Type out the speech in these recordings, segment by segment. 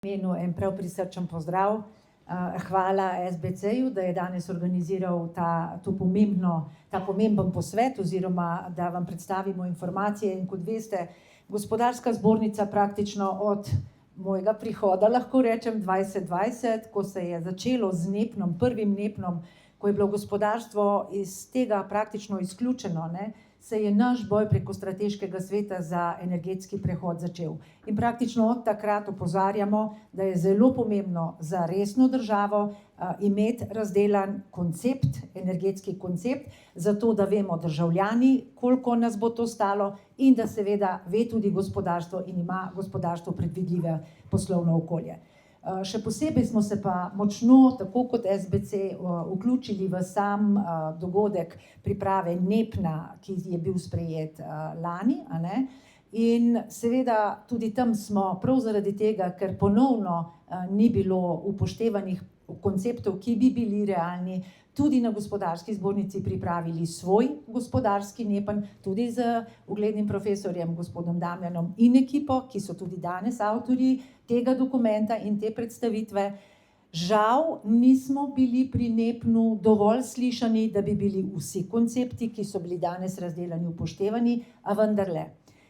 imenu en prav prisrčen pozdrav. Hvala SBC-ju, da je danes organiziral ta pomemben posvet oziroma da vam predstavimo informacije. In kot veste, Gospodarska zbornica praktično od mojega prihoda, lahko rečem 2020, ko se je začelo z NEPN-om, prvim NEPN-om, ko je bilo gospodarstvo iz tega praktično izključeno, se je naš boj preko strateškega sveta za energetski prehod začel. In praktično od takrat opozarjamo, da je zelo pomembno za resno državo imeti razdelan koncept, energetski koncept, zato da vemo državljani, koliko nas bo to stalo in da seveda ve tudi gospodarstvo in ima gospodarstvo predvidljive poslovno okolje. Še posebej smo se pa močno, tako kot SBC, vključili v sam dogodek priprave NEPN-a, ki je bil sprejet lani, in seveda tudi tam smo prav zaradi tega, ker ponovno ni bilo upoštevanih konceptov, ki bi bili realni, tudi na Gospodarski zbornici pripravili svoj gospodarski NEPN, tudi z uglednim profesorjem gospodom Damjanom in ekipo, ki so tudi danes avtorji tega dokumenta in te predstavitve. Žal nismo bili pri NEPN-u dovolj slišani, da bi bili vsi koncepti, ki so bili danes razdelani, upoštevani, a vendarle.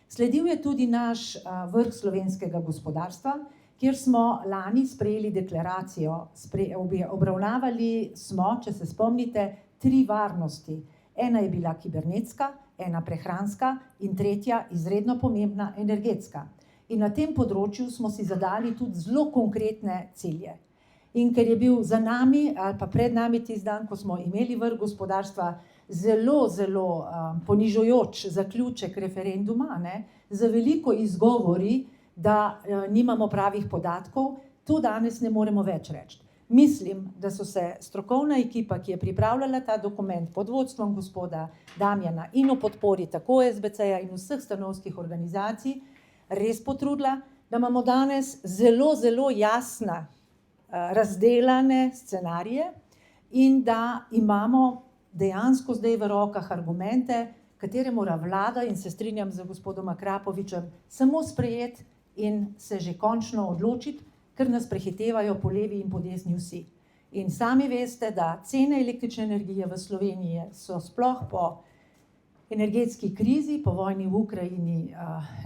Sledil je tudi naš vrh slovenskega gospodarstva, kjer smo lani sprejeli deklaracijo, obravnavali smo, če se spomnite, 3 varnosti. Ena je bila kibernetska, ena prehranska in tretja, izredno pomembna, energetska. In na tem področju smo si zadali tudi zelo konkretne cilje. In ker je bil za nami ali pa pred nami tisti dan, ko smo imeli vrh gospodarstva, zelo ponižujoč zaključek referenduma, z veliko izgovori, da nimamo pravih podatkov, to danes ne moremo več reči. Mislim, da so se strokovna ekipa, ki je pripravljala ta dokument pod vodstvom gospoda Damjana in v podpori tako SBC-ja in vseh stanovskih organizacij, res potrudila, da imamo danes zelo jasne razdelane scenarije in da imamo dejansko zdaj v rokah argumente, katere mora vlada, in se strinjam z gospodom Akrapovičem, samo sprejeti in se že končno odločiti, ker nas prehitevajo po levi in po desni vsi. In sami veste, da cene električne energije v Sloveniji so sploh po energetski krizi, po vojni v Ukrajini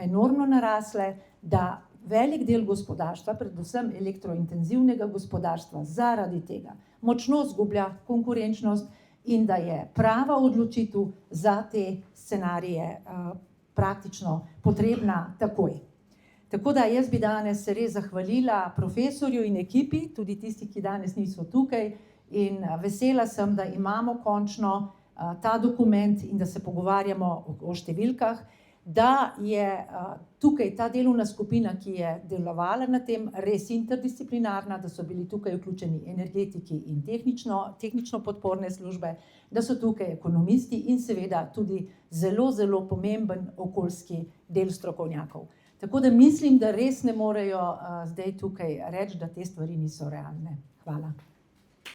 enormno narasle, da velik del gospodarstva, predvsem elektrointenzivnega gospodarstva, zaradi tega močno izgublja konkurenčnost in da je prava odločitev za te scenarije praktično potrebna takoj. Tako da jaz bi danes se res zahvalila profesorju in ekipi, tudi tisti, ki danes niso tukaj, in vesela sem, da imamo končno ta dokument in da se pogovarjamo o številkah, da je tukaj ta delovna skupina, ki je delovala na tem, res interdisciplinarna, da so bili tukaj vključeni energetiki in tehnično podporne službe, da so tukaj ekonomisti in seveda tudi zelo pomemben okoljski del strokovnjakov. Tako da mislim, da res ne morejo zdaj tukaj reči, da te stvari niso realne. Hvala.